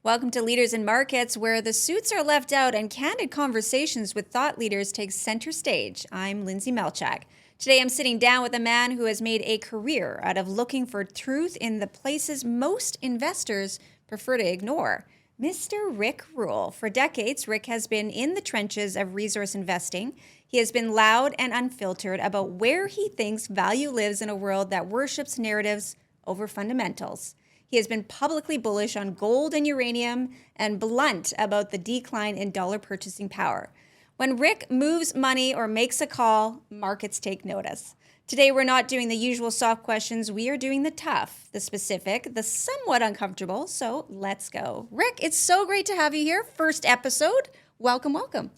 Welcome to Leaders in Markets, where the suits are left out and candid conversations with thought leaders take center stage. I'm Lindsay Melchak. Today I'm sitting down with a man who has made a career out of looking for truth in the places most investors prefer to ignore. Mr. Rick Rule. For decades, Rick has been in the trenches of resource investing. He has been loud and unfiltered about where he thinks value lives in a world that worships narratives over fundamentals. He has been publicly bullish on gold and uranium and blunt about the decline in dollar purchasing power. When Rick moves money or makes a call, markets take notice. Today, we're not doing the usual soft questions. We are doing the tough, the specific, the somewhat uncomfortable. So let's go. Rick, it's so great to have you here. First episode. Welcome, welcome.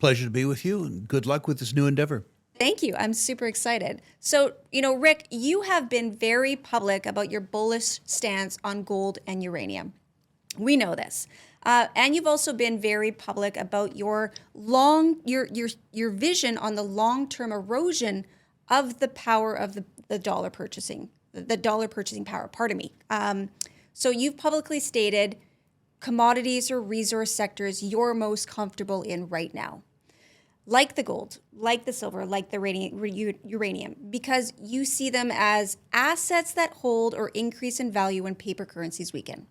Pleasure to be with you, and good luck with this new endeavor. Thank you. I'm super excited. So, Rick, you have been very public about your bullish stance on gold and uranium. We know this. And you've also been very public about your vision on the long-term erosion of the power of the dollar purchasing power, pardon me. So you've publicly stated commodities or resource sectors you're most comfortable in right now. Like the gold, like the silver, like the uranium, because you see them as assets that hold or increase in value when paper currencies weaken.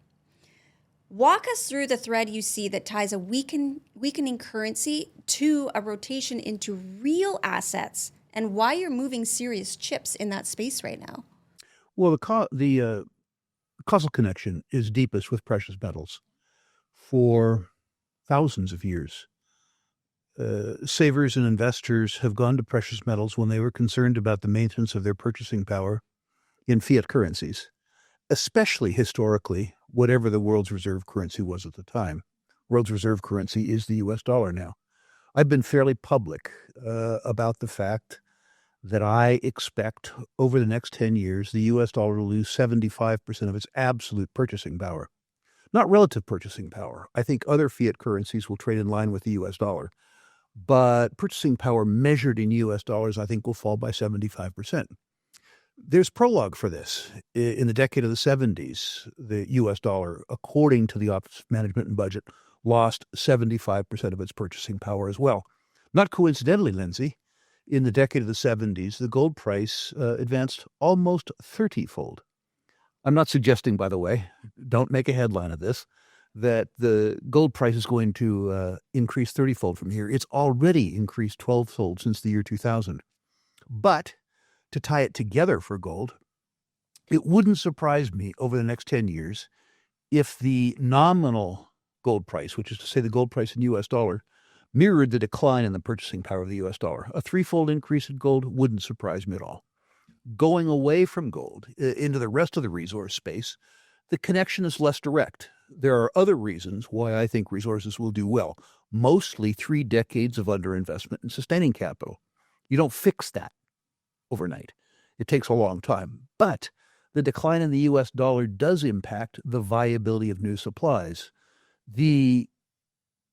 Walk us through the thread you see that ties a weakening currency to a rotation into real assets and why you're moving serious chips in that space right now. Well, the causal connection is deepest with precious metals for thousands of years. Savers and investors have gone to precious metals when they were concerned about the maintenance of their purchasing power in fiat currencies, especially historically, whatever the world's reserve currency was at the time. World's reserve currency is the US dollar now. I've been fairly public about the fact that I expect over the next 10 years, the US dollar will lose 75% of its absolute purchasing power. Not relative purchasing power. I think other fiat currencies will trade in line with the US dollar. But purchasing power measured in U.S. dollars, I think, will fall by 75%. There's prologue for this. In the decade of the 70s, the U.S. dollar, according to the Office of Management and Budget, lost 75% of its purchasing power as well. Not coincidentally, Lindsay, in the decade of the 70s, the gold price advanced almost 30-fold. I'm not suggesting, by the way, don't make a headline of this, that the gold price is going to increase 30-fold from here. It's already increased 12-fold since the year 2000. But to tie it together for gold, it wouldn't surprise me over the next 10 years if the nominal gold price, which is to say the gold price in U.S. dollar, mirrored the decline in the purchasing power of the U.S. dollar. A 3-fold increase in gold wouldn't surprise me at all. Going away from gold into the rest of the resource space, the connection is less direct. There are other reasons why I think resources will do well, mostly 3 decades of underinvestment in sustaining capital. You don't fix that overnight. It takes a long time. But the decline in the U.S. dollar does impact the viability of new supplies. The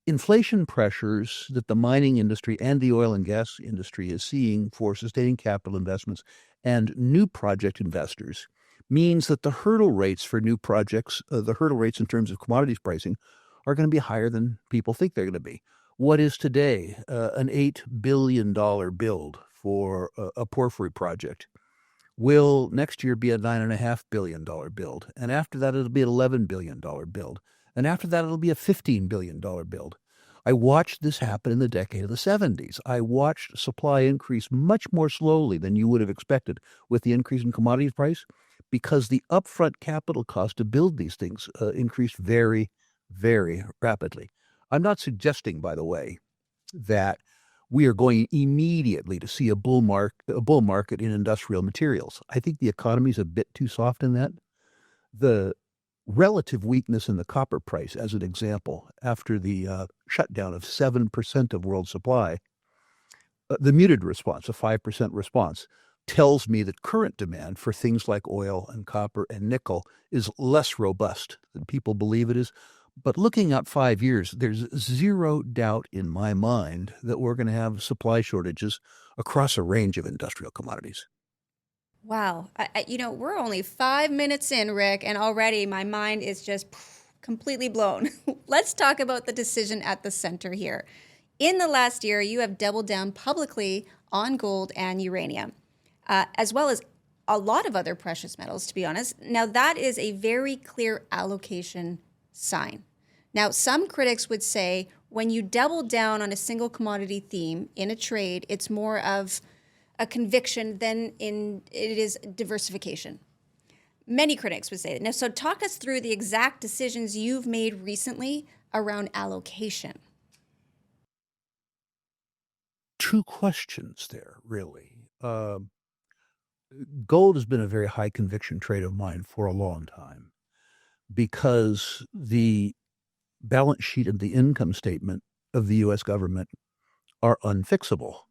inflation pressures that the mining industry and the oil and gas industry is seeing for sustaining capital investments and new project investors means that the hurdle rates for new projects, the hurdle rates in terms of commodities pricing, are going to be higher than people think they're going to be. What is today an $8 billion build for a porphyry project will next year be a $9.5 billion build. And after that, it'll be an $11 billion build. And after that, it'll be a $15 billion build. I watched this happen in the decade of the 70s. I watched supply increase much more slowly than you would have expected with the increase in commodities price, because the upfront capital cost to build these things increased very, very rapidly. I'm not suggesting, by the way, that we are going immediately to see a bull market in industrial materials. I think the economy is a bit too soft in that. The relative weakness in the copper price, as an example, after the shutdown of 7% of world supply, the muted response, a 5% response, tells me that current demand for things like oil and copper and nickel is less robust than people believe it is. But looking out 5 years, there's zero doubt in my mind that we're going to have supply shortages across a range of industrial commodities. Wow. We're only 5 minutes in, Rick, and already my mind is just completely blown. Let's talk about the decision at the center here. In the last year, you have doubled down publicly on gold and uranium, as well as a lot of other precious metals, to be honest. Now, that is a very clear allocation sign. Now, some critics would say when you double down on a single commodity theme in a trade, it's more of a conviction than it is diversification. Many critics would say that. Now, so talk us through the exact decisions you've made recently around allocation. Two questions there, really. Gold has been a very high conviction trade of mine for a long time because the balance sheet and the income statement of the U.S. government are unfixable.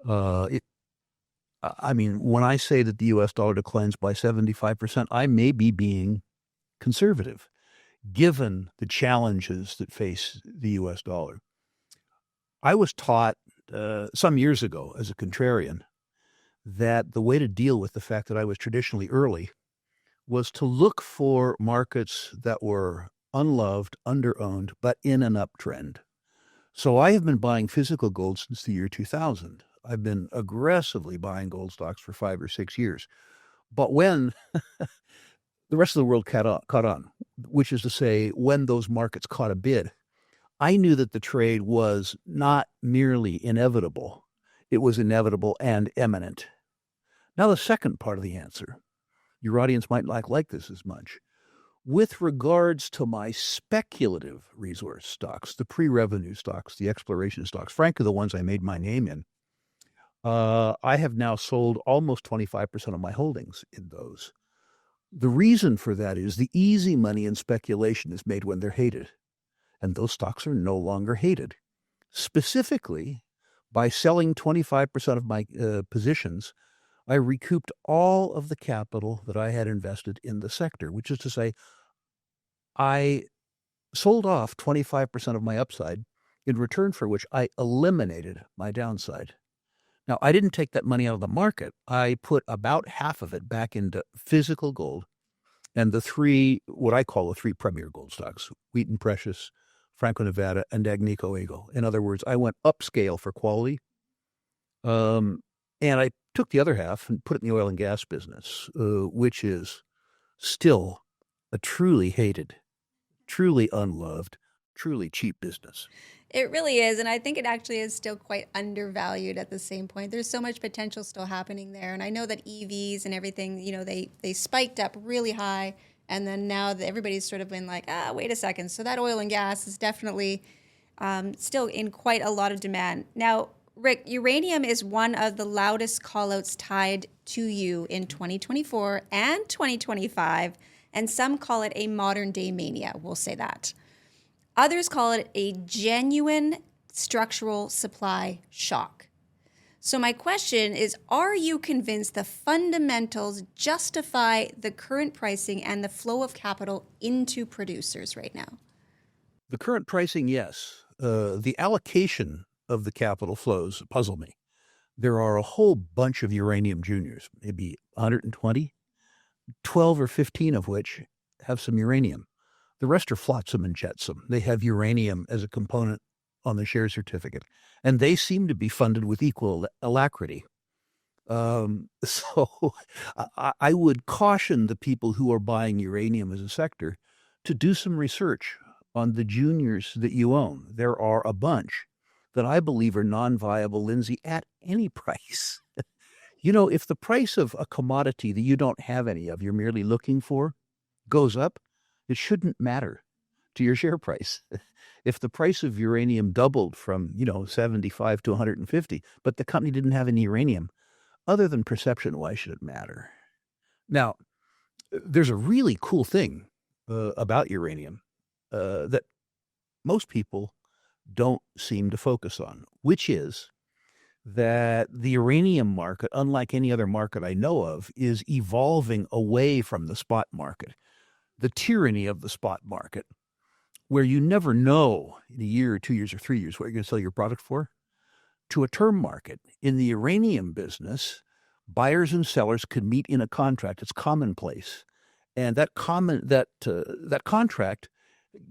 When I say that the U.S. dollar declines by 75%, I may be being conservative, given the challenges that face the U.S. dollar. I was taught some years ago as a contrarian that the way to deal with the fact that I was traditionally early was to look for markets that were unloved, underowned, but in an uptrend. So I have been buying physical gold since the year 2000. I've been aggressively buying gold stocks for 5 or 6 years. But when the rest of the world caught on, which is to say, when those markets caught a bid, I knew that the trade was not merely inevitable, it was inevitable and imminent. Now, the second part of the answer, your audience might not like this as much. With regards to my speculative resource stocks, the pre-revenue stocks, the exploration stocks, frankly, the ones I made my name in, I have now sold almost 25% of my holdings in those. The reason for that is the easy money in speculation is made when they're hated, and those stocks are no longer hated. Specifically, by selling 25% of my positions, I recouped all of the capital that I had invested in the sector, which is to say, I sold off 25% of my upside, in return for which I eliminated my downside. Now, I didn't take that money out of the market. I put about half of it back into physical gold and what I call the three premier gold stocks, Wheaton Precious, Franco-Nevada, and Agnico Eagle. In other words, I went upscale for quality. And I took the other half and put it in the oil and gas business, which is still a truly hated, truly unloved, truly cheap business. It really is. And I think it actually is still quite undervalued at the same point. There's so much potential still happening there. And I know that EVs and everything, they spiked up really high. And then now everybody's sort of been like, wait a second. So that oil and gas is definitely still in quite a lot of demand. Now, Rick, uranium is one of the loudest callouts tied to you in 2024 and 2025, and some call it a modern-day mania. We'll say that. Others call it a genuine structural supply shock. So my question is, are you convinced the fundamentals justify the current pricing and the flow of capital into producers right now? The current pricing, yes. The allocation of the capital flows puzzle me. There are a whole bunch of uranium juniors, maybe 120, 12 or 15 of which have some uranium. The rest are flotsam and jetsam. They have uranium as a component on the share certificate, and they seem to be funded with equal alacrity. So I would caution the people who are buying uranium as a sector to do some research on the juniors that you own. There are a bunch that I believe are non-viable, Lindsay, at any price. If the price of a commodity that you don't have any of, you're merely looking for, goes up, it shouldn't matter to your share price. If the price of uranium doubled from, 75 to 150, but the company didn't have any uranium, other than perception, why should it matter? Now, there's a really cool thing about uranium that most people don't seem to focus on, which is that the uranium market, unlike any other market I know of, is evolving away from the spot market. The tyranny of the spot market, where you never know in a year or 2 years or 3 years what you're going to sell your product for, to a term market. In the uranium business, buyers and sellers could meet in a contract. It's commonplace. And that contract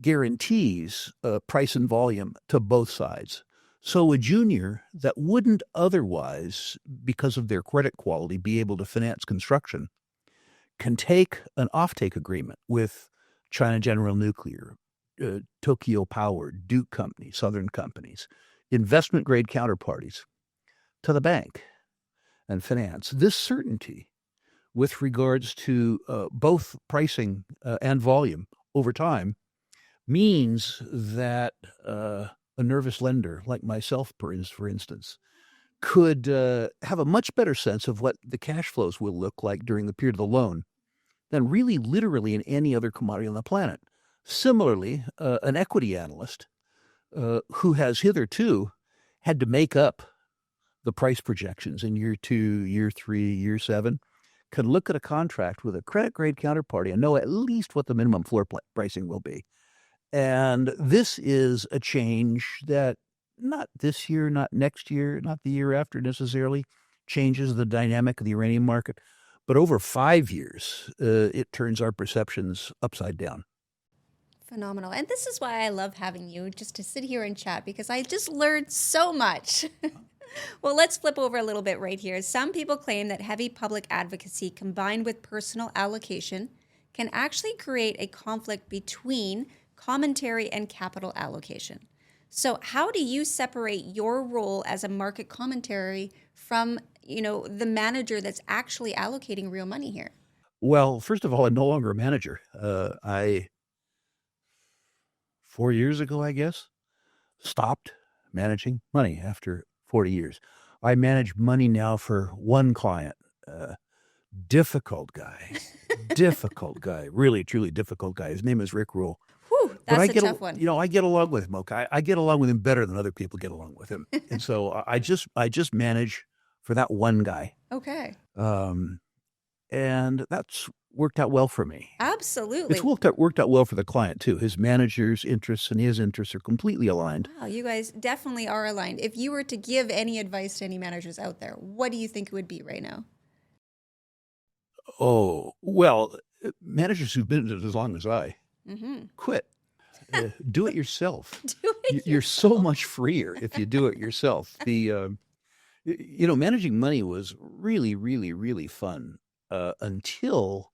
guarantees price and volume to both sides. So a junior that wouldn't otherwise, because of their credit quality, be able to finance construction can take an offtake agreement with China General Nuclear, Tokyo Power, Duke Company, Southern companies, investment grade counterparties to the bank and finance. This certainty with regards to both pricing and volume over time means that a nervous lender like myself, for instance, could have a much better sense of what the cash flows will look like during the period of the loan than really literally in any other commodity on the planet. Similarly, an equity analyst who has hitherto had to make up the price projections in year 2, year 3, year 7, can look at a contract with a credit grade counterparty and know at least what the minimum floor pricing will be. And this is a change that not this year, not next year, not the year after necessarily changes the dynamic of the uranium market, but over 5 years, it turns our perceptions upside down. Phenomenal. And this is why I love having you, just to sit here and chat, because I just learned so much. Well, let's flip over a little bit right here. Some people claim that heavy public advocacy combined with personal allocation can actually create a conflict between commentary and capital allocation. So how do you separate your role as a market commentary from, the manager that's actually allocating real money here? Well, first of all, I'm no longer a manager. 4 years ago, I guess, stopped managing money after 40 years. I manage money now for one client. Difficult guy, really, truly difficult guy. His name is Rick Rule. Whew, that's a tough one. I get along with him, okay? I get along with him better than other people get along with him. And so I just manage for that one guy. Okay. And that's worked out well for me. Absolutely. It's worked out well for the client too. His manager's interests and his interests are completely aligned. Wow, you guys definitely are aligned. If you were to give any advice to any managers out there, what do you think it would be right now? Oh, well, managers who've been in it as long as I, quit. Do it yourself. You're so much freer if you do it yourself. Managing money was really, really, really fun until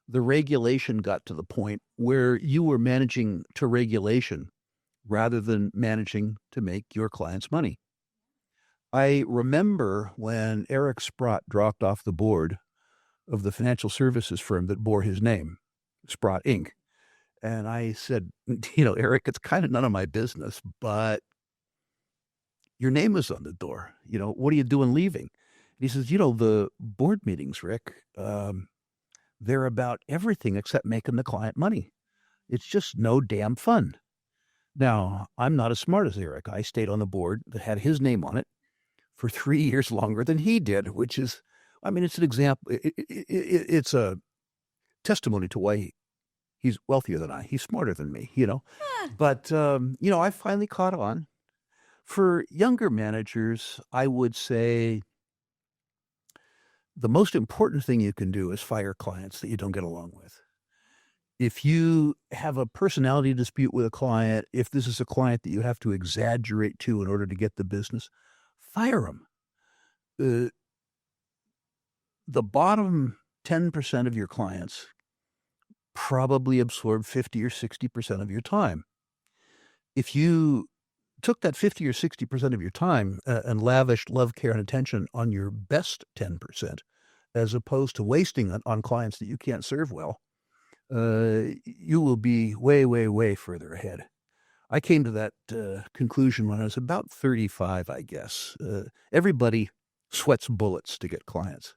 the regulation got to the point where you were managing to regulation rather than managing to make your clients money. I remember when Eric Sprott dropped off the board of the financial services firm that bore his name, Sprott Inc. And I said, Eric, it's kind of none of my business, but your name is on the door. What are you doing leaving? And he says, the board meetings, Rick, they're about everything except making the client money. It's just no damn fun. Now, I'm not as smart as Eric. I stayed on the board that had his name on it for 3 years longer than he did, which is, it's an example. It's a testimony to why he's wealthier than I. He's smarter than me, But, I finally caught on. For younger managers, I would say the most important thing you can do is fire clients that you don't get along with. If you have a personality dispute with a client, if this is a client that you have to exaggerate to in order to get the business, fire them. The bottom 10% of your clients probably absorb 50 or 60% of your time. If you took that 50 or 60% of your time and lavished love, care, and attention on your best 10%, as opposed to wasting it on clients that you can't serve well, you will be way, way, way further ahead. I came to that conclusion when I was about 35, I guess. Everybody sweats bullets to get clients.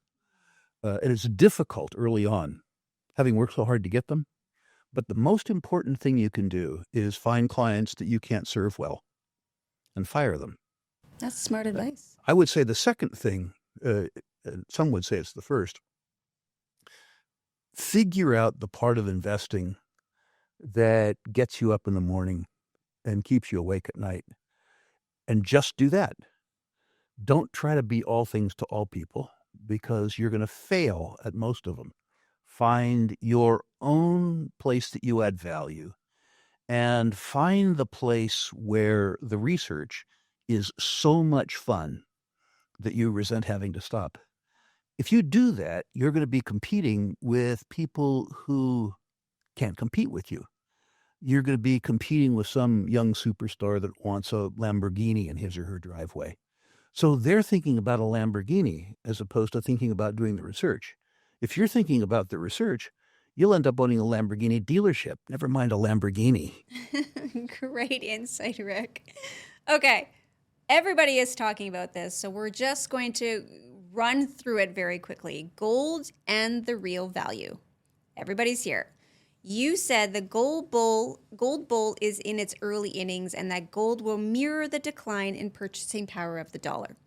And it's difficult early on, having worked so hard to get them. But the most important thing you can do is find clients that you can't serve well and fire them. That's smart advice. I would say the second thing, some would say it's the first, figure out the part of investing that gets you up in the morning and keeps you awake at night. And just do that. Don't try to be all things to all people, because you're going to fail at most of them. find your own place that you add value, and find the place where the research is so much fun that you resent having to stop. If you do that, you're going to be competing with people who can't compete with you. You're going to be competing with some young superstar that wants a Lamborghini in his or her driveway. So they're thinking about a Lamborghini as opposed to thinking about doing the research. If you're thinking about the research, you'll end up owning a Lamborghini dealership, never mind a Lamborghini. Great insight, Rick. Okay, everybody is talking about this, so we're just going to run through it very quickly. Gold and the real value. Everybody's here. You said the gold bull is in its early innings and that gold will mirror the decline in purchasing power of the dollar.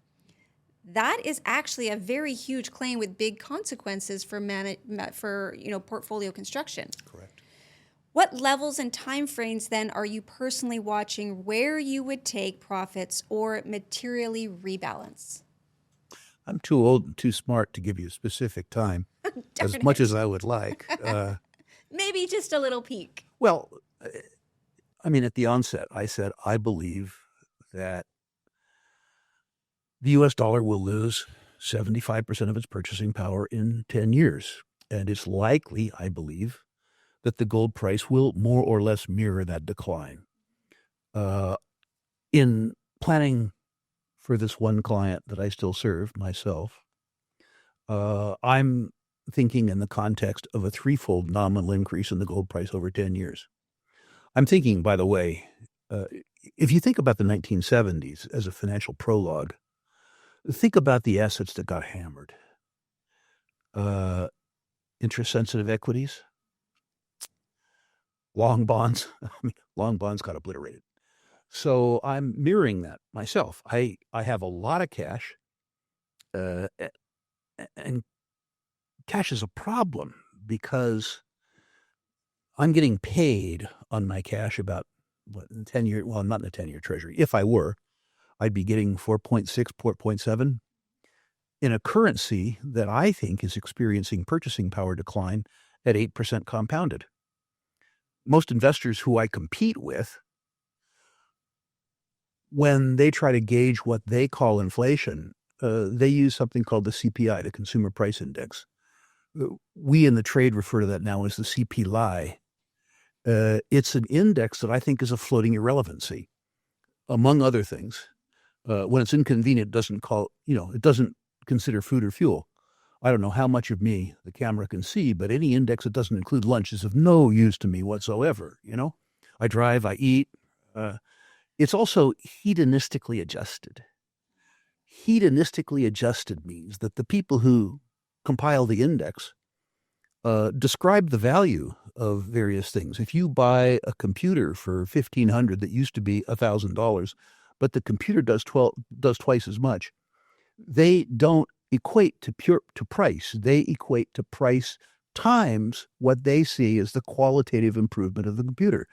That is actually a very huge claim with big consequences for portfolio construction. Correct. What levels and time frames then are you personally watching where you would take profits or materially rebalance? I'm too old and too smart to give you a specific time, as much as I would like. Maybe just a little peek. Well, I mean, at the onset, I said I believe that the U.S. dollar will lose 75% of its purchasing power in 10 years. And it's likely, I believe, that the gold price will more or less mirror that decline. In planning for this one client that I still serve myself, I'm thinking in the context of a threefold nominal increase in the gold price over 10 years. I'm thinking, by the way, if you think about the 1970s as a financial prologue, think about the assets that got hammered. Interest-sensitive equities, long bonds. I mean, long bonds got obliterated. So I'm mirroring that myself. I have a lot of cash, and cash is a problem because I'm getting paid on my cash about, in 10-year, well, not in the 10-year treasury. If I were, I'd be getting 4.6, 4.7 in a currency that I think is experiencing purchasing power decline at 8% compounded. Most investors who I compete with, when they try to gauge what they call inflation, they use something called the CPI, the Consumer Price Index. We in the trade refer to that now as the CPI. It's an index that I think is a floating irrelevancy, among other things. When it's inconvenient, it doesn't consider food or fuel. I don't know how much of me the camera can see, but any index that doesn't include lunch is of no use to me whatsoever. I drive, I eat. It's also hedonistically adjusted. Hedonistically adjusted means that the people who compile the index describe the value of various things. If you buy a computer for $1,500 that used to be $1,000, but the computer does twice as much, they don't equate to price. They equate to price times what they see as the qualitative improvement of the computer,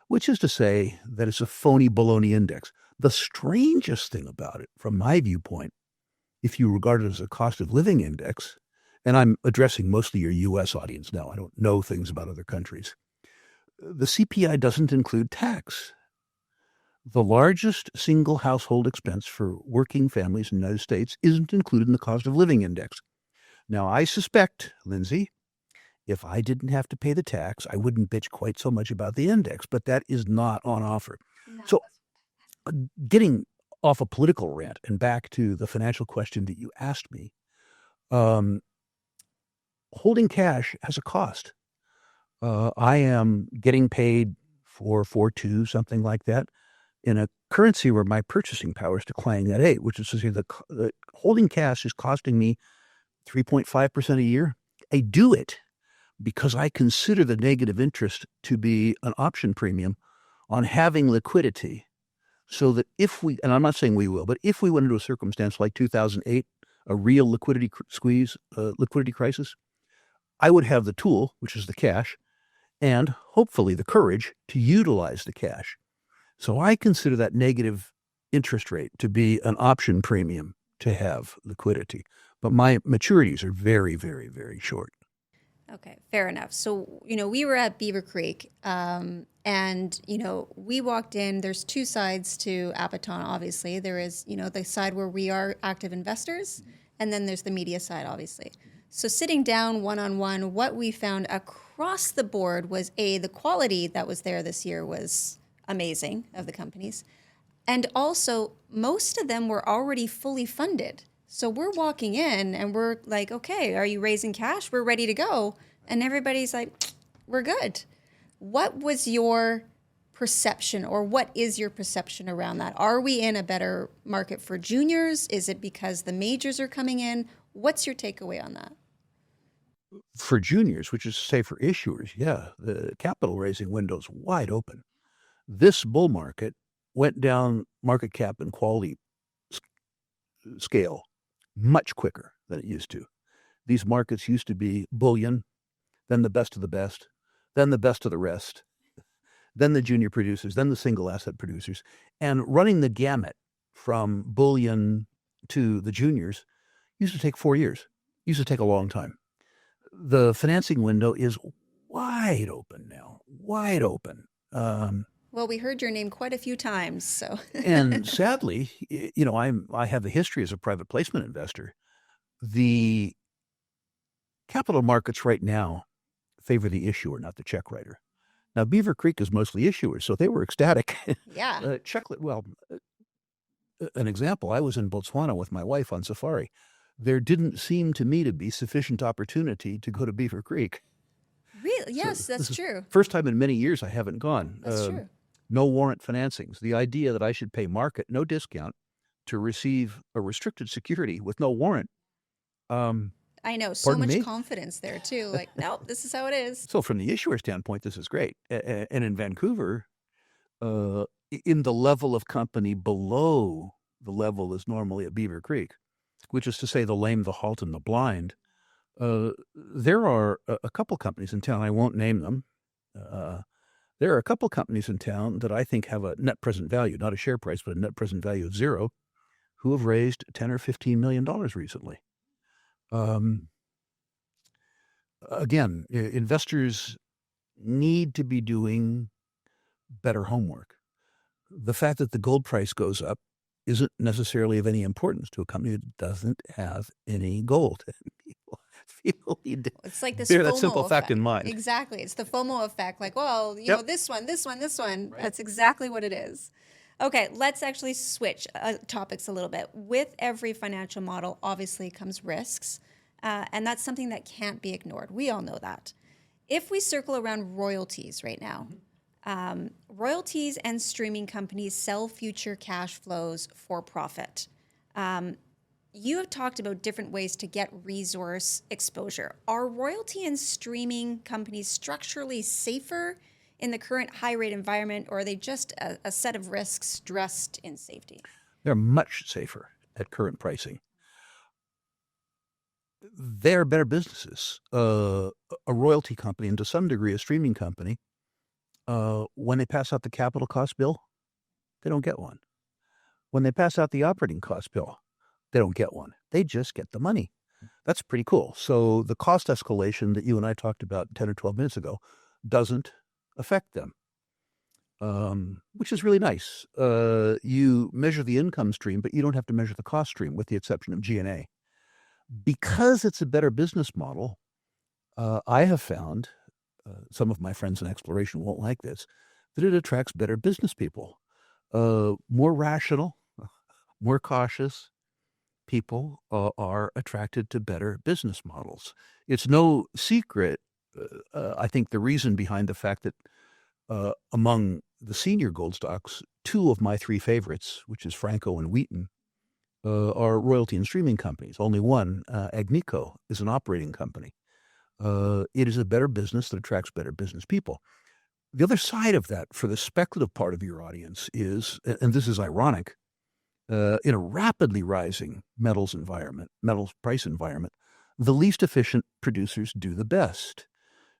which is to say that it's a phony baloney index. The strangest thing about it, from my viewpoint, if you regard it as a cost of living index, and I'm addressing mostly your U.S. audience now, I don't know things about other countries, the CPI doesn't include tax. The largest single household expense for working families in the United States isn't included in the cost of living index. Now, I suspect, Lindsay, if I didn't have to pay the tax, I wouldn't bitch quite so much about the index, but that is not on offer. No. So getting off a political rant and back to the financial question that you asked me, holding cash has a cost. I am getting paid for 4.2, something like that, in a currency where my purchasing power is declining at 8, which is to say the holding cash is costing me 3.5% a year. I do it because I consider the negative interest to be an option premium on having liquidity, so that if we, and I'm not saying we will, but if we went into a circumstance like 2008, a real liquidity squeeze, liquidity crisis, I would have the tool, which is the cash, and hopefully the courage to utilize the cash. So I consider that negative interest rate to be an option premium to have liquidity. But my maturities are very, very, very short. Okay, fair enough. So, we were at Beaver Creek, and, we walked in. There's two sides to Abaton, obviously. There is, the side where we are active investors, and then there's the media side, obviously. So, sitting down one-on-one, what we found across the board was, the quality that was there this year was amazing of the companies. And also, most of them were already fully funded. So we're walking in and we're like, okay, are you raising cash? We're ready to go. And everybody's like, we're good. What was your perception, or what is your perception around that? Are we in a better market for juniors? Is it because the majors are coming in? What's your takeaway on that? For juniors, which is to say for issuers, yeah, the capital raising window's wide open. This bull market went down market cap and quality scale much quicker than it used to. These markets used to be bullion, then the best of the best, then the best of the rest, then the junior producers, then the single asset producers. And running the gamut from bullion to the juniors used to take 4 years, used to take a long time. The financing window is wide open now, wide open. Well, we heard your name quite a few times, so. And sadly, I have the history as a private placement investor. The capital markets right now favor the issuer, not the check writer. Now, Beaver Creek is mostly issuers, so they were ecstatic. Yeah. An example, I was in Botswana with my wife on safari. There didn't seem to me to be sufficient opportunity to go to Beaver Creek. Really? Yes, that's true. First time in many years I haven't gone. That's true. No warrant financings. The idea that I should pay market, no discount, to receive a restricted security with no warrant. I know, so much me? confidence there too. Like, nope, this is how it is. So from the issuer standpoint, this is great. And in Vancouver, in the level of company below the level is normally at Beaver Creek, which is to say the lame, the halt, and the blind, there are a couple companies in town, I won't name them. There are a couple companies in town that I think have a net present value, not a share price, but a net present value of zero, who have raised $10 or $15 million recently. Again, investors need to be doing better homework. The fact that the gold price goes up isn't necessarily of any importance to a company that doesn't have any gold. People need to It's like this bear FOMO that simple fact effect. in mind. Exactly. It's the FOMO effect. Like, well, Yep. this one. Right. That's exactly what it is. Okay, let's actually switch topics a little bit. With every financial model, obviously comes risks, and that's something that can't be ignored. We all know that. If we circle around royalties right now, royalties and streaming companies sell future cash flows for profit. You have talked about different ways to get resource exposure. Are royalty and streaming companies structurally safer in the current high rate environment, or are they just a set of risks dressed in safety? They're much safer at current pricing. They're better businesses. A royalty company, and to some degree a streaming company, when they pass out the capital cost bill, they don't get one. When they pass out the operating cost bill, they don't get one. They just get the money. That's pretty cool. So the cost escalation that you and I talked about 10 or 12 minutes ago doesn't affect them, which is really nice. You measure the income stream, but you don't have to measure the cost stream, with the exception of G&A. Because it's a better business model, I have found, some of my friends in exploration won't like this, that it attracts better business people, more rational, more cautious people are attracted to better business models. It's no secret, I think, the reason behind the fact that among the senior gold stocks, two of my three favorites, which is Franco and Wheaton, are royalty and streaming companies. Only one, Agnico, is an operating company. It is a better business that attracts better business people. The other side of that, for the speculative part of your audience, is, and this is ironic, in a rapidly rising metals price environment, the least efficient producers do the best.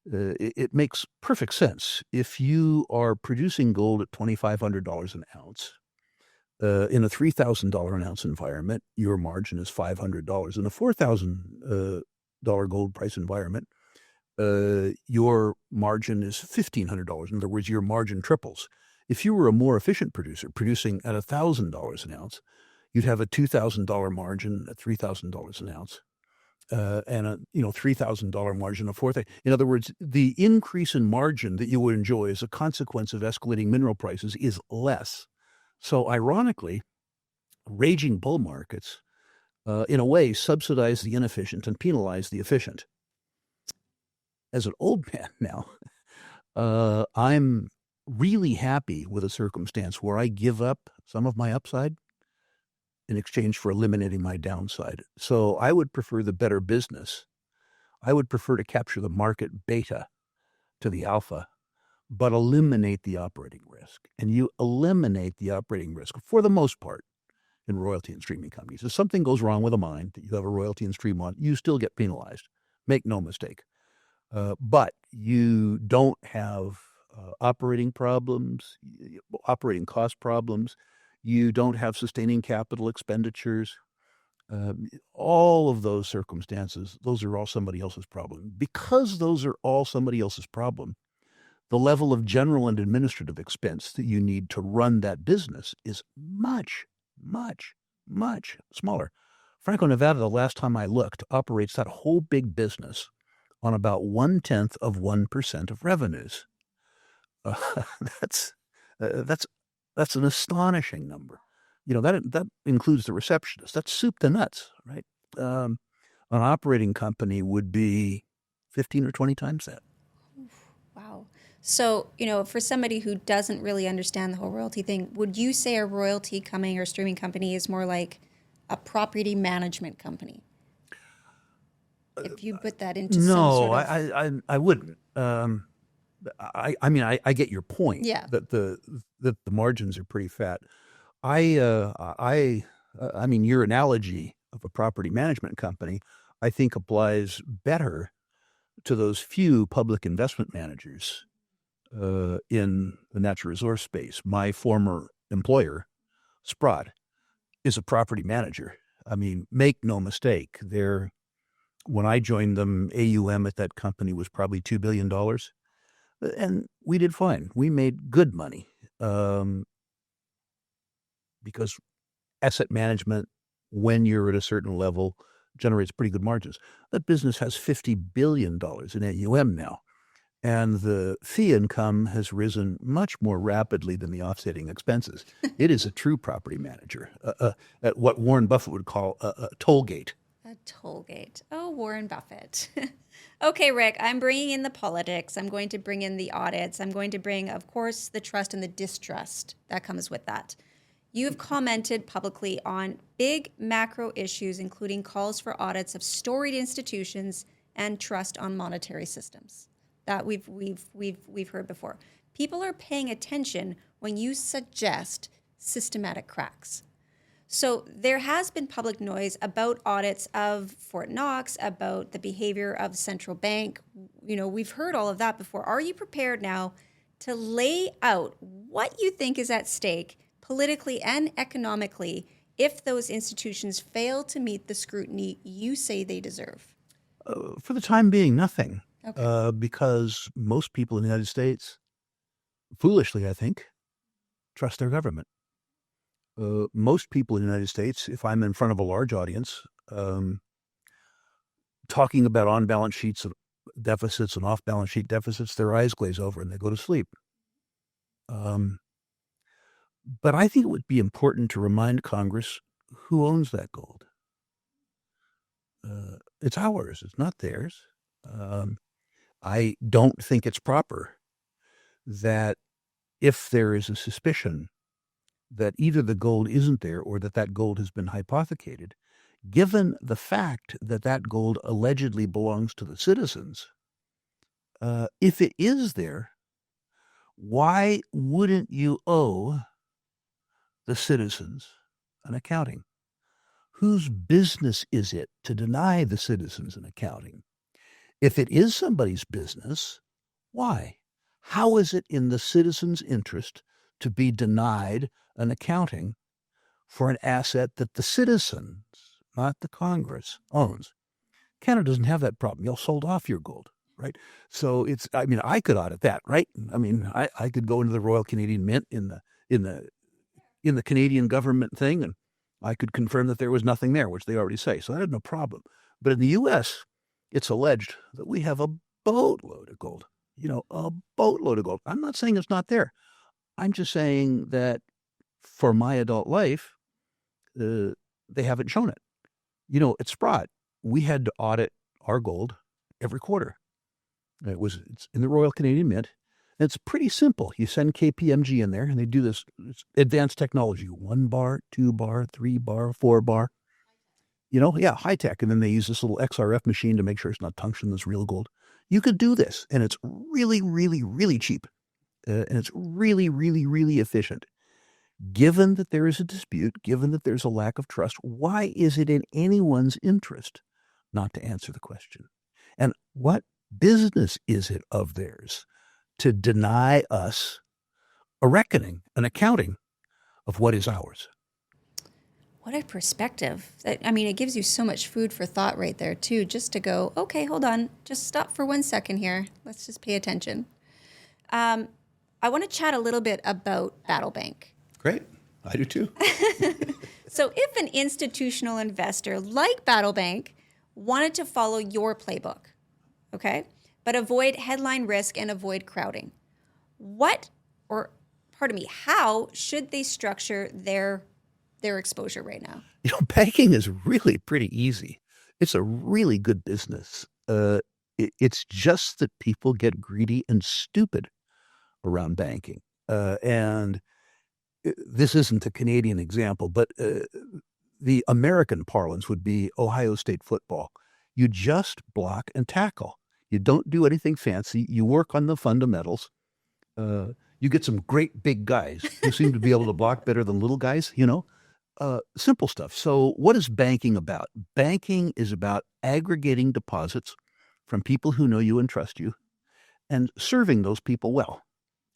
It makes perfect sense. If you are producing gold at $2,500 an ounce, in a $3,000 an ounce environment, your margin is $500. In a $4,000 gold price environment, your margin is $1,500. In other words, your margin triples. If you were a more efficient producer producing at $1,000 an ounce, you'd have a $2,000 margin at $3,000 an ounce, and a $3,000 margin of $4,000. In other words, the increase in margin that you would enjoy as a consequence of escalating mineral prices is less. So, ironically, raging bull markets, in a way, subsidize the inefficient and penalize the efficient. As an old man now, I'm really happy with a circumstance where I give up some of my upside in exchange for eliminating my downside. So I would prefer the better business. I would prefer to capture the market beta to the alpha, but eliminate the operating risk. And you eliminate the operating risk for the most part in royalty and streaming companies. If something goes wrong with a mine that you have a royalty and stream on, you still get penalized. Make no mistake. But you don't have operating problems, operating cost problems. You don't have sustaining capital expenditures. All of those circumstances, those are all somebody else's problem. Because those are all somebody else's problem, the level of general and administrative expense that you need to run that business is much, much, much smaller. Franco-Nevada, the last time I looked, operates that whole big business on about 1/10 of 1% of revenues. That's an astonishing number. That includes the receptionist. That's soup to nuts, right? An operating company would be 15 or 20 times that. Wow. So, for somebody who doesn't really understand the whole royalty thing, would you say a royalty company or streaming company is more like a property management company? If you put that into some sort of... I wouldn't. I get your point. Yeah. That the margins are pretty fat. Your analogy of a property management company, I think applies better to those few public investment managers in the natural resource space. My former employer, Sprott, is a property manager. Make no mistake, when I joined them, AUM at that company was probably $2 billion. And we did fine. We made good money because asset management, when you're at a certain level, generates pretty good margins. That business has $50 billion in AUM now. And the fee income has risen much more rapidly than the offsetting expenses. It is a true property manager, at what Warren Buffett would call a tollgate. A tollgate. Oh, Warren Buffett. Okay, Rick, I'm bringing in the politics. I'm going to bring in the audits. I'm going to bring, of course, the trust and the distrust that comes with that. You have commented publicly on big macro issues, including calls for audits of storied institutions and trust on monetary systems. That we've heard before. People are paying attention when you suggest systematic cracks. So there has been public noise about audits of Fort Knox, about the behavior of the central bank. We've heard all of that before. Are you prepared now to lay out what you think is at stake politically and economically if those institutions fail to meet the scrutiny you say they deserve? For the time being, nothing. Okay. Because most people in the United States, foolishly, I think, trust their government. Most people in the United States, if I'm in front of a large audience, talking about on-balance sheets deficits and off-balance sheet deficits, their eyes glaze over and they go to sleep. But I think it would be important to remind Congress who owns that gold. It's ours. It's not theirs. I don't think it's proper that if there is a suspicion that either the gold isn't there or that gold has been hypothecated, given the fact that that gold allegedly belongs to the citizens, if it is there, why wouldn't you owe the citizens an accounting? Whose business is it to deny the citizens an accounting? If it is somebody's business, why? How is it in the citizens' interest to be denied an accounting for an asset that the citizens, not the Congress, owns? Canada doesn't have that problem. Y'all sold off your gold, right? So I could audit that, right? I could go into the Royal Canadian Mint in the Canadian government thing, and I could confirm that there was nothing there, which they already say. So I had no problem. But in the U.S., it's alleged that we have a boatload of gold. A boatload of gold. I'm not saying it's not there. I'm just saying that for my adult life, they haven't shown it. At Sprott, we had to audit our gold every quarter. It's in the Royal Canadian Mint. And it's pretty simple. You send KPMG in there, and they do this advanced technology: 1 bar, 2 bar, 3 bar, 4 bar. High tech. And then they use this little XRF machine to make sure it's not tungsten, that's real gold. You could do this, and it's really, really, really cheap. And it's really, really, really efficient. Given that there is a dispute, given that there's a lack of trust, why is it in anyone's interest not to answer the question? And what business is it of theirs to deny us a reckoning, an accounting of what is ours? What a perspective. It gives you so much food for thought right there, too, just to go, okay, hold on, just stop for 1 second here. Let's just pay attention. I want to chat a little bit about Battlebank. Great. I do too. So if an institutional investor like Battlebank wanted to follow your playbook, okay, but avoid headline risk and avoid crowding, how should they structure their exposure right now? Banking is really pretty easy. It's a really good business. It's just that people get greedy and stupid around banking. And this isn't a Canadian example, but the American parlance would be Ohio State football. You just block and tackle. You don't do anything fancy. You work on the fundamentals. You get some great big guys who seem to be able to block better than little guys, simple stuff. So what is banking about? Banking is about aggregating deposits from people who know you and trust you and serving those people well.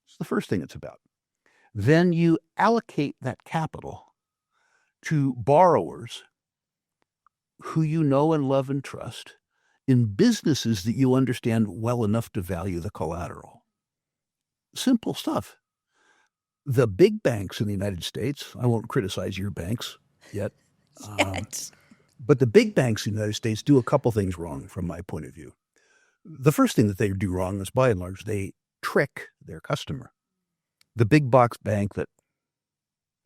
It's the first thing it's about. Then you allocate that capital to borrowers who you know and love and trust in businesses that you understand well enough to value the collateral. Simple stuff. The big banks in the United States, I won't criticize your banks yet, but the big banks in the United States do a couple things wrong from my point of view. The first thing that they do wrong is, by and large, they trick their customer. The big box bank that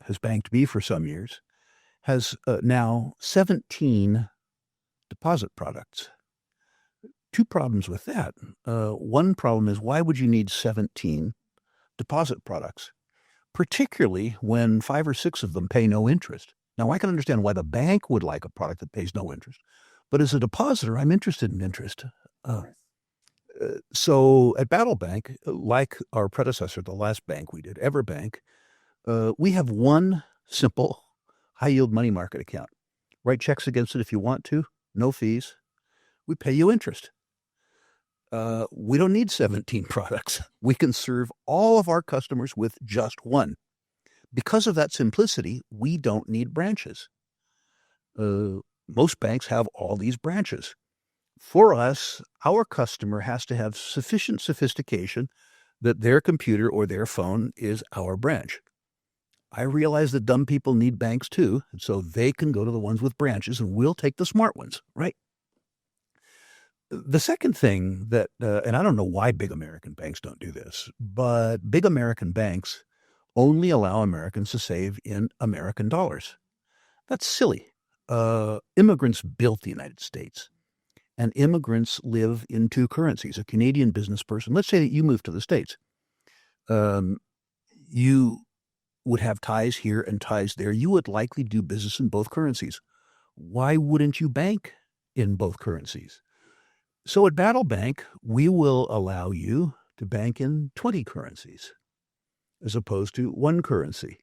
has banked me for some years has now 17 deposit products. Two problems with that. One problem is, why would you need 17 deposit products, particularly when 5 or 6 of them pay no interest? Now, I can understand why the bank would like a product that pays no interest, but as a depositor, I'm interested in interest. So at Battlebank, like our predecessor, the last bank we did, EverBank, we have one simple high-yield money market account. Write checks against it if you want to, no fees. We pay you interest. We don't need 17 products. We can serve all of our customers with just one. Because of that simplicity, we don't need branches. Most banks have all these branches. For us, our customer has to have sufficient sophistication that their computer or their phone is our branch. I realize that dumb people need banks too, and so they can go to the ones with branches, and we'll take the smart ones, right? The second thing that, and I don't know why big American banks don't do this, but big American banks only allow Americans to save in American dollars. That's silly. Immigrants built the United States. And immigrants live in two currencies. A Canadian business person, let's say that you moved to the States. You would have ties here and ties there. You would likely do business in both currencies. Why wouldn't you bank in both currencies? So at Battlebank, we will allow you to bank in 20 currencies as opposed to one currency.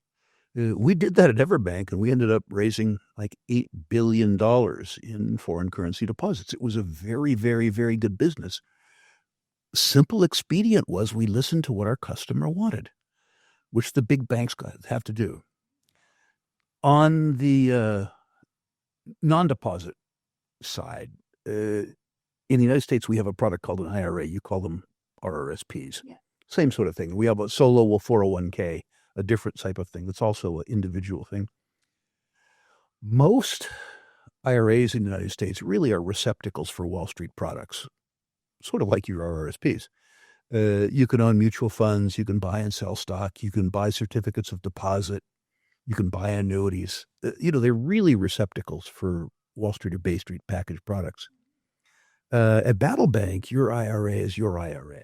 We did that at EverBank, and we ended up raising like $8 billion in foreign currency deposits. It was a very, very, very good business. Simple expedient was we listened to what our customer wanted, which the big banks have to do. On the non-deposit side, In the United States, we have a product called an IRA. You call them RRSPs. Yeah. Same sort of thing. We have a solo 401k, a different type of thing. That's also an individual thing. Most IRAs in the United States really are receptacles for Wall Street products, sort of like your RRSPs. You can own mutual funds. You can buy and sell stock. You can buy certificates of deposit. You can buy annuities. They're really receptacles for Wall Street or Bay Street packaged products. At Battlebank, your IRA is your IRA.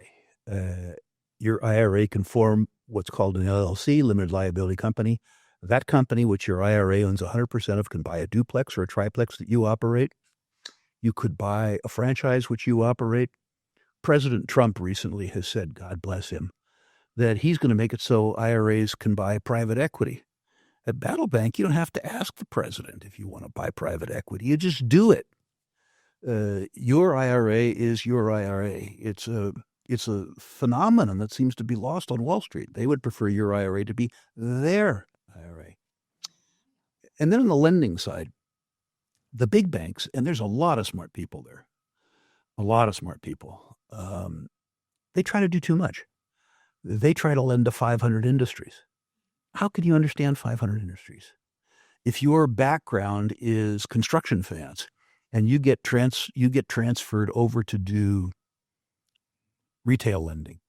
Your IRA can form what's called an LLC, limited liability company. That company, which your IRA owns 100% of, can buy a duplex or a triplex that you operate. You could buy a franchise which you operate. President Trump recently has said, God bless him, that he's going to make it so IRAs can buy private equity. At Battlebank, you don't have to ask the president if you want to buy private equity. You just do it. Your IRA is your IRA. It's a phenomenon that seems to be lost on Wall Street. They would prefer your IRA to be their IRA. And then on the lending side, the big banks, and there's a lot of smart people there, they try to do too much. They try to lend to 500 industries. How can you understand 500 industries? If your background is construction finance and you get transferred over to do retail lending,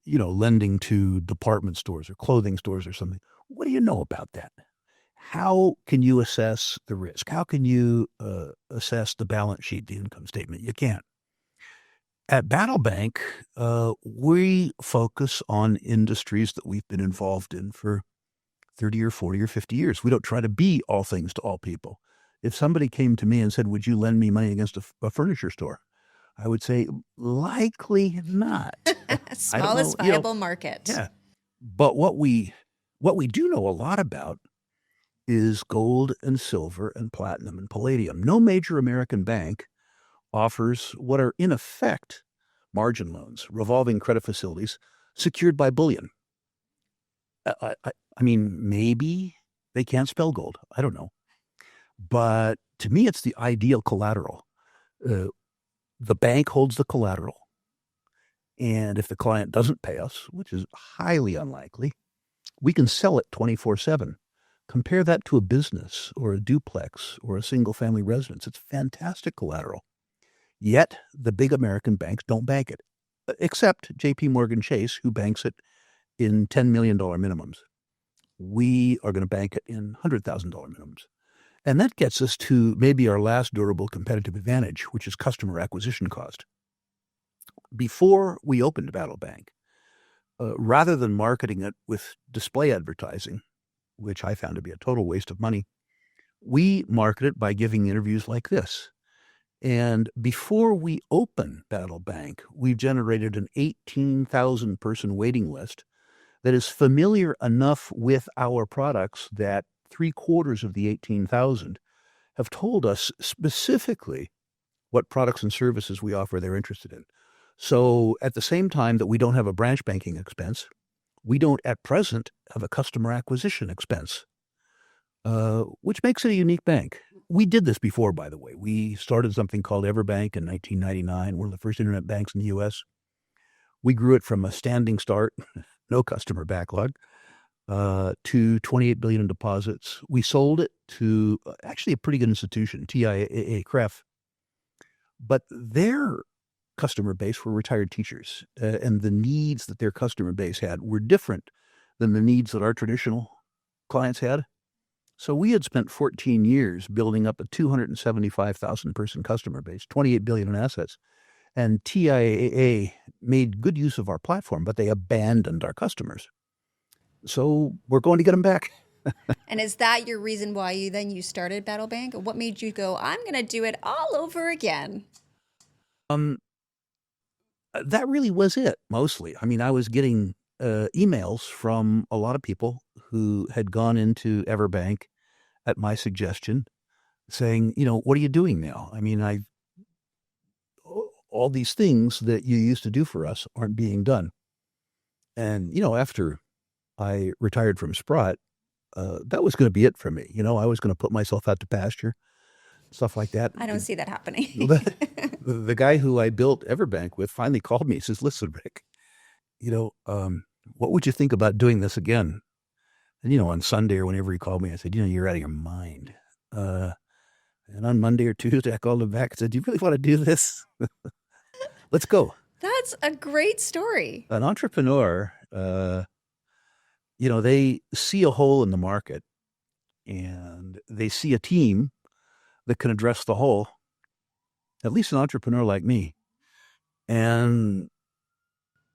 lending to department stores or clothing stores or something, what do you know about that? How can you assess the risk? How can you assess the balance sheet, the income statement? You can't. At Battlebank, we focus on industries that we've been involved in for 30 or 40 or 50 years. We don't try to be all things to all people. If somebody came to me and said, would you lend me money against a furniture store? I would say, likely not. Smallest viable market. Yeah. But what we do know a lot about is gold and silver and platinum and palladium. No major American bank offers what are in effect margin loans, revolving credit facilities secured by bullion. I mean, maybe they can't spell gold. I don't know. But to me, it's the ideal collateral. The bank holds the collateral. And if the client doesn't pay us, which is highly unlikely, we can sell it 24/7. Compare that to a business or a duplex or a single-family residence. It's fantastic collateral. Yet, the big American banks don't bank it, except J.P. Morgan Chase, who banks it in $10 million minimums. We are going to bank it in $100,000 minimums. And that gets us to maybe our last durable competitive advantage, which is customer acquisition cost. Before we opened Battlebank, rather than marketing it with display advertising, which I found to be a total waste of money, we market it by giving interviews like this. And before we open Battlebank, we've generated an 18,000 person waiting list that is familiar enough with our products that 3/4 of the 18,000 have told us specifically what products and services we offer they're interested in. So at the same time that we don't have a branch banking expense, we don't at present have a customer acquisition expense, which makes it a unique bank. We did this before, by the way. We started something called EverBank in 1999, one of the first internet banks in the U.S. We grew it from a standing start, no customer backlog, to $28 billion in deposits. We sold it to actually a pretty good institution, TIAA, CREF. But their customer base were retired teachers, and the needs that their customer base had were different than the needs that our traditional clients had. So we had spent 14 years building up a 275,000 person customer base, 28 billion in assets. And TIAA made good use of our platform, but they abandoned our customers. So we're going to get them back. And is that your reason why you started Battlebank? Or what made you go, I'm going to do it all over again? That really was it, mostly. I mean, I was getting emails from a lot of people who had gone into EverBank at my suggestion saying, what are you doing now? I mean, all these things that you used to do for us aren't being done. And, after I retired from Sprott, that was going to be it for me. I was going to put myself out to pasture. stuff like that. I don't see that happening. The guy who I built EverBank with finally called me. He says, "Listen, Rick, what would you think about doing this again?" And, on Sunday or whenever he called me, I said, "You're out of your mind." And on Monday or Tuesday, I called him back and said, "Do you really want to do this? Let's go." That's a great story. An entrepreneur, they see a hole in the market and they see a team that can address the hole, at least an entrepreneur like me. And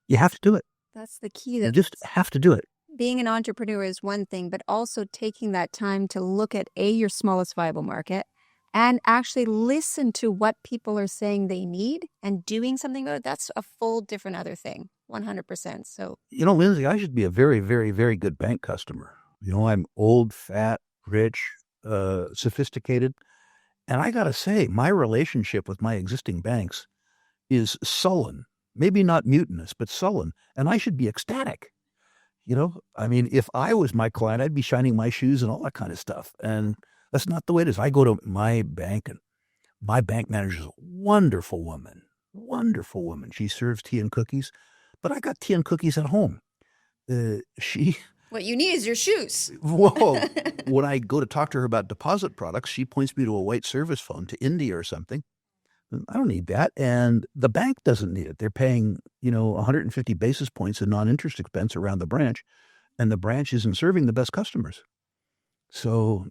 you have to do it. That's the key. You just have to do it. Being an entrepreneur is one thing, but also taking that time to look at your smallest viable market and actually listen to what people are saying they need and doing something about it. That's a full different other thing, 100%. So, Lindsay, I should be a very, very, very good bank customer. I'm old, fat, rich, sophisticated. And I got to say, my relationship with my existing banks is sullen, maybe not mutinous, but sullen. And I should be ecstatic. If I was my client, I'd be shining my shoes and all that kind of stuff. And that's not the way it is. I go to my bank and my bank manager is a wonderful woman. Wonderful woman. She serves tea and cookies, but I got tea and cookies at home. What you need is your shoes. Whoa. When I go to talk to her about deposit products, she points me to a white service phone to India or something. I don't need that. And the bank doesn't need it. They're paying, 150 basis points in non-interest expense around the branch, and the branch isn't serving the best customers. So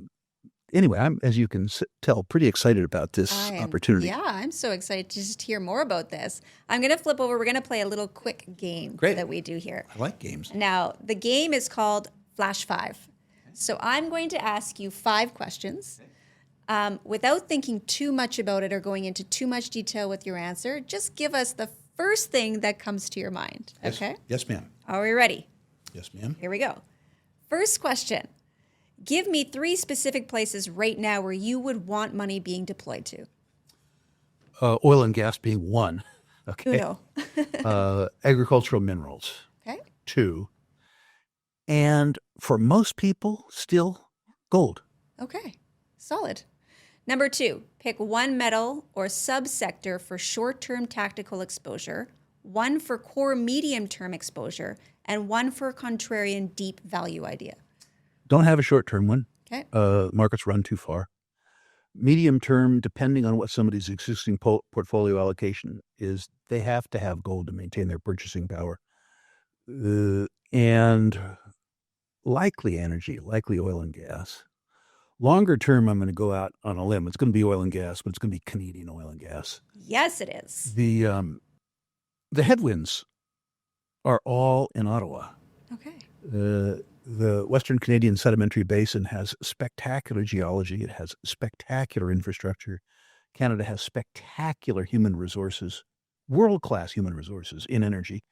anyway, I'm, as you can tell, pretty excited about this opportunity. Yeah, I'm so excited to just hear more about this. I'm going to flip over. We're going to play a little quick game that we do here. I like games. Now, the game is called Flash 5. So I'm going to ask you 5 questions. Without thinking too much about it or going into too much detail with your answer, just give us the first thing that comes to your mind. Okay? Yes, ma'am. Are we ready? Yes, ma'am. Here we go. First question. Give me 3 specific places right now where you would want money being deployed to. Oil and gas being 1. Okay. Uno. Agricultural minerals. Okay. 2. And for most people, still gold. Okay. Solid. Number 2, pick one metal or subsector for short-term tactical exposure, one for core medium-term exposure, and one for a contrarian deep value idea. Don't have a short-term one. Okay. Markets run too far. Medium-term, depending on what somebody's existing portfolio allocation is, they have to have gold to maintain their purchasing power. And likely energy, likely oil and gas. Longer term, I'm going to go out on a limb. It's going to be oil and gas, but it's going to be Canadian oil and gas. Yes, it is. The headwinds are all in Ottawa. Okay. The Western Canadian Sedimentary Basin has spectacular geology. It has spectacular infrastructure. Canada has spectacular human resources, world-class human resources in energy.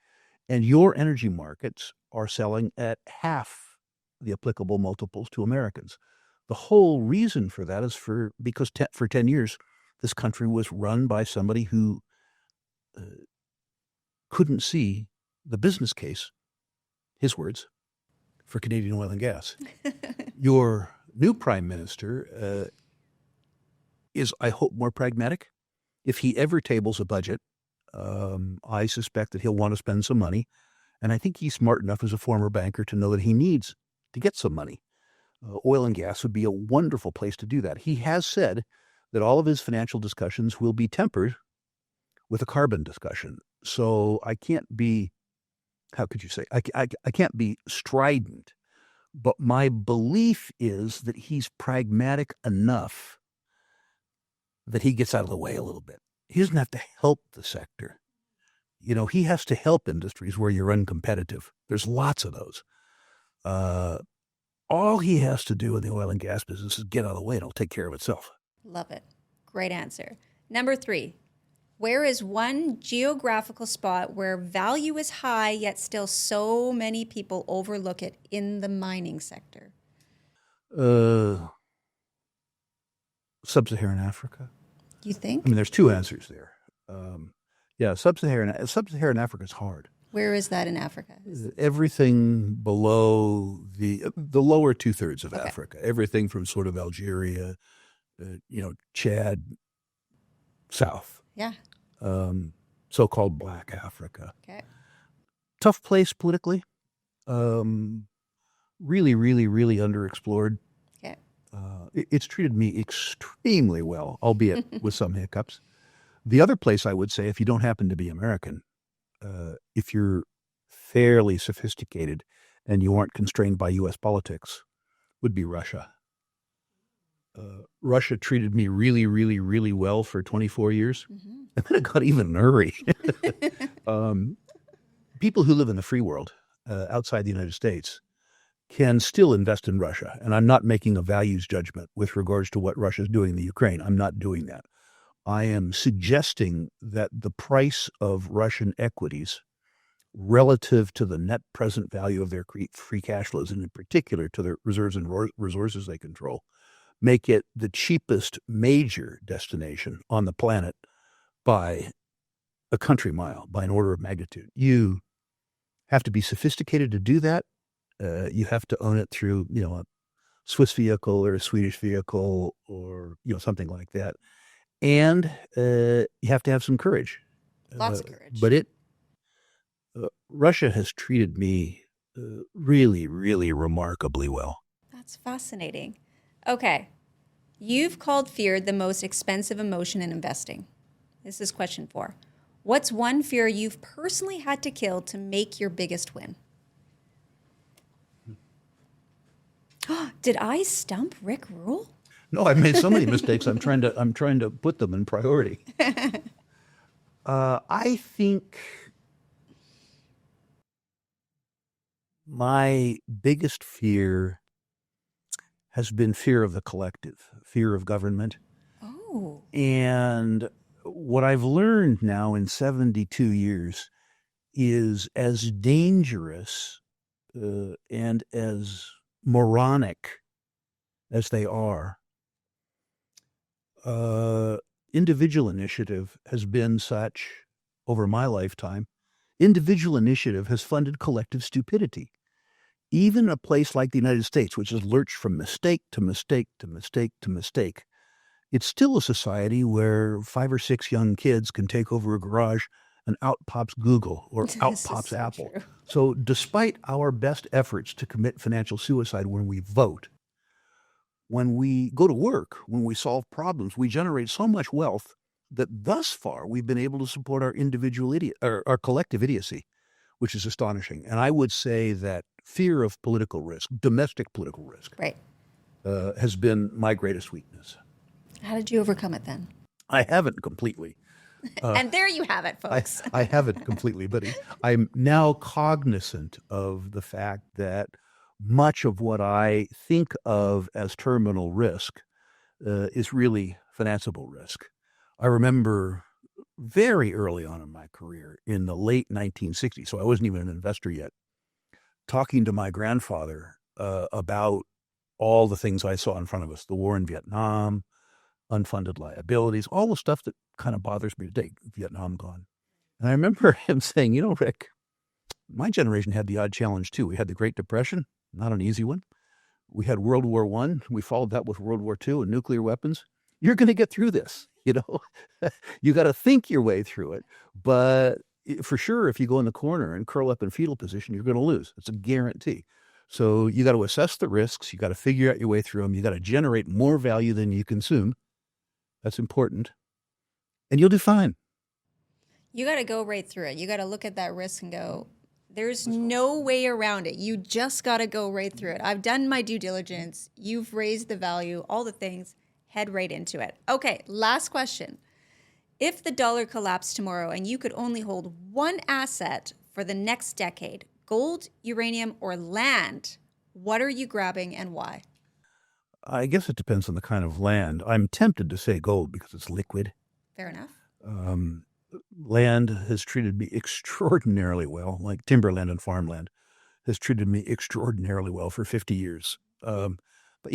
And your energy markets are selling at half the applicable multiples to Americans. The whole reason for that is because for 10 years, this country was run by somebody who couldn't see the business case, his words, for Canadian oil and gas. Your new prime minister is, I hope, more pragmatic. If he ever tables a budget, I suspect that he'll want to spend some money. And I think he's smart enough as a former banker to know that he needs to get some money. Oil and gas would be a wonderful place to do that. He has said that all of his financial discussions will be tempered with a carbon discussion. So I can't be, how could you say, I can't be strident, but my belief is that he's pragmatic enough that he gets out of the way a little bit. He doesn't have to help the sector. He has to help industries where you're uncompetitive. There's lots of those. All he has to do in the oil and gas business is get out of the way and it'll take care of itself. Love it. Great answer. Number 3, where is one geographical spot where value is high, yet still so many people overlook it in the mining sector? Sub-Saharan Africa. You think? There's 2 answers there. Sub-Saharan Africa is hard. Where is that in Africa? Everything below the lower 2/3 of Africa. Everything from sort of Algeria Chad, South, Yeah. So-called Black Africa. Okay. Tough place politically. Really, really, really underexplored. Okay. It's treated me extremely well, albeit with some hiccups. The other place I would say, if you don't happen to be American, if you're fairly sophisticated and you aren't constrained by U.S. politics, would be Russia. Russia treated me really, really, really well for 24 years. Mm-hmm. And then it got even nerdy. People who live in the free world outside the United States can still invest in Russia. And I'm not making a values judgment with regards to what Russia's doing in the Ukraine. I'm not doing that. I am suggesting that the price of Russian equities relative to the net present value of their free cash flows, and in particular to the reserves and resources they control, make it the cheapest major destination on the planet by a country mile, by an order of magnitude. You have to be sophisticated to do that. You have to own it through, a Swiss vehicle or a Swedish vehicle or, something like that. And you have to have some courage. Lots of courage. But Russia has treated me really, really remarkably well. That's fascinating. Okay. You've called fear the most expensive emotion in investing. This is question 4. What's one fear you've personally had to kill to make your biggest win? Did I stump Rick Rule? No, I've made so many mistakes. I'm trying to put them in priority. I think my biggest fear has been fear of the collective, fear of government. Oh. And what I've learned now in 72 years is as dangerous and as moronic as they are, individual initiative has been such over my lifetime. Individual initiative has funded collective stupidity. Even a place like the United States, which has lurched from mistake to mistake to mistake to mistake, it's still a society where 5 or 6 young kids can take over a garage and out pops Google or out pops so Apple. true. So despite our best efforts to commit financial suicide when we vote, when we go to work, when we solve problems, we generate so much wealth that thus far we've been able to support our our collective idiocy, which is astonishing. And I would say that fear of political risk, domestic political risk, Right. Has been my greatest weakness. How did you overcome it then? I haven't completely. And there you have it, folks. I haven't completely, but I'm now cognizant of the fact that much of what I think of as terminal risk is really financeable risk. I remember very early on in my career, in the late 1960s, so I wasn't even an investor yet, talking to my grandfather about all the things I saw in front of us, the war in Vietnam, unfunded liabilities, all the stuff that kind of bothers me today, Vietnam gone. And I remember him saying, Rick, my generation had the odd challenge too. We had the Great Depression, not an easy one. We had World War I. We followed that with World War II and nuclear weapons. You're going to get through this, You got to think your way through it. But for sure, if you go in the corner and curl up in fetal position, you're going to lose. It's a guarantee. So you got to assess the risks. You got to figure out your way through them. You got to generate more value than you consume. That's important. And you'll do fine. You got to go right through it. You got to look at that risk and go, there's no way around it. You just got to go right through it. I've done my due diligence. You've raised the value, all the things, head right into it. Okay, last question. If the dollar collapsed tomorrow and you could only hold one asset for the next decade, gold, uranium, or land, what are you grabbing and why? I guess it depends on the kind of land. I'm tempted to say gold because it's liquid. Fair enough. Land has treated me extraordinarily well, like timberland and farmland has treated me extraordinarily well for 50 years. But,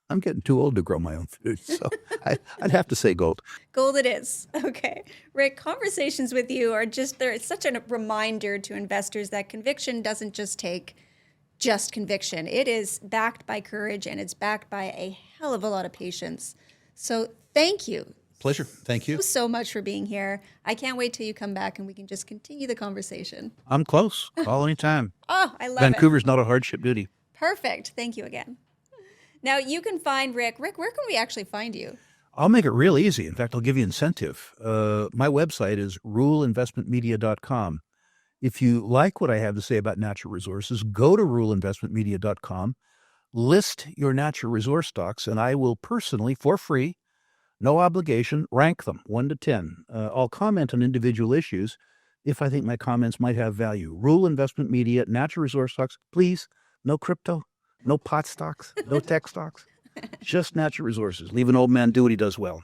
I'm getting too old to grow my own food, so I'd have to say gold. Gold it is. Okay. Rick, conversations with you are it's such a reminder to investors that conviction doesn't just take just conviction. It is backed by courage, and it's backed by a hell of a lot of patience. So thank you. Pleasure. Thank you. So much for being here. I can't wait till you come back and we can just continue the conversation. I'm close. Call anytime. Oh, I love it. Vancouver's not a hardship duty. Perfect. Thank you again. Now you can find Rick. Rick, where can we actually find you? I'll make it real easy. In fact, I'll give you incentive. My website is ruleinvestmentmedia.com. If you like what I have to say about natural resources, go to ruleinvestmentmedia.com, list your natural resource stocks, and I will personally, for free, no obligation, rank them 1 to 10. I'll comment on individual issues if I think my comments might have value. Rule Investment Media, natural resource stocks, please. No crypto, no pot stocks, no tech stocks, just natural resources. Leave an old man do what he does well.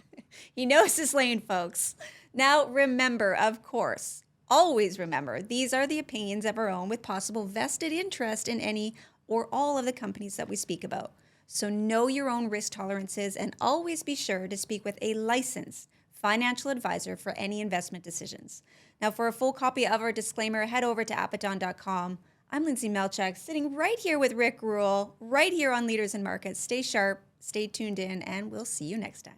He knows his lane, folks. Now, remember, of course, always remember, these are the opinions of our own with possible vested interest in any or all of the companies that we speak about. So know your own risk tolerances and always be sure to speak with a licensed financial advisor for any investment decisions. Now, for a full copy of our disclaimer, head over to apaton.com. I'm Lindsay Melchak, sitting right here with Rick Rule, right here on Leaders in Markets. Stay sharp, stay tuned in, and we'll see you next time.